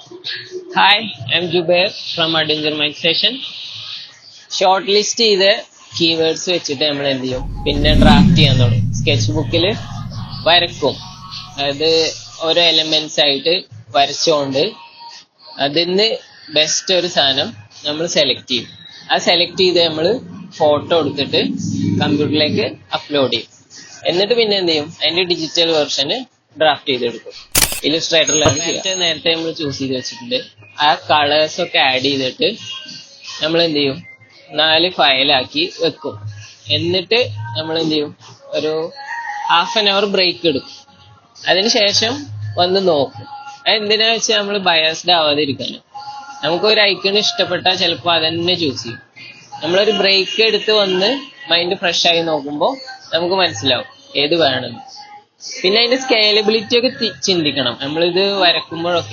Hi, I'm Jubair from our Danger Mind session. Short list ചെയ്ത് keywords വെച്ചിട്ട് നമ്മൾ എന്ത് ചെയ്യും, പിന്നെ ഡ്രാഫ്റ്റ് ചെയ്യാൻ തുടങ്ങും. സ്കെച്ച് ബുക്കിൽ വരക്കും, അതായത് ഓരോ എലമെന്റ്സ് ആയിട്ട് വരച്ചുകൊണ്ട് അതിന് ബെസ്റ്റ് ഒരു സാധനം നമ്മൾ സെലക്ട് ചെയ്യും. ആ സെലക്ട് ചെയ്ത് നമ്മൾ ഫോട്ടോ എടുത്തിട്ട് കമ്പ്യൂട്ടറിലേക്ക് അപ്ലോഡ് ചെയ്യും. എന്നിട്ട് പിന്നെ എന്ത് ചെയ്യും, അതിന്റെ ഡിജിറ്റൽ വെർഷന് ഡ്രാഫ്റ്റ് ചെയ്തെടുക്കും. ഇലിസ്ട്രേറ്ററിലാണ് നേരത്തെ നമ്മൾ ചൂസ് ചെയ്ത് വെച്ചിട്ടുണ്ട്. ആ കളേഴ്സ് ഒക്കെ ആഡ് ചെയ്തിട്ട് നമ്മൾ എന്ത് ചെയ്യും, 4 ഫയലാക്കി വെക്കും. എന്നിട്ട് നമ്മൾ എന്ത് ചെയ്യും, ഒരു ½ ബ്രേക്ക് എടുക്കും. അതിനുശേഷം വന്ന് നോക്കും. അതെന്തിനാ വെച്ചാൽ നമ്മൾ ബയസ്ഡ് ആവാതിരിക്കാനും. നമുക്ക് ഒരു ഐക്കൺ ഇഷ്ടപ്പെട്ടാൽ ചിലപ്പോൾ അതന്നെ ചൂസ് ചെയ്യും. നമ്മളൊരു ബ്രേക്ക് എടുത്ത് വന്ന് മൈൻഡ് ഫ്രഷ് ആയി നോക്കുമ്പോൾ നമുക്ക് മനസ്സിലാവും ഏത് വേണമെന്ന്. പിന്നെ അതിന്റെ സ്കേലബിലിറ്റി ഒക്കെ ചിന്തിക്കണം. നമ്മളിത് വരക്കുമ്പോഴൊക്കെ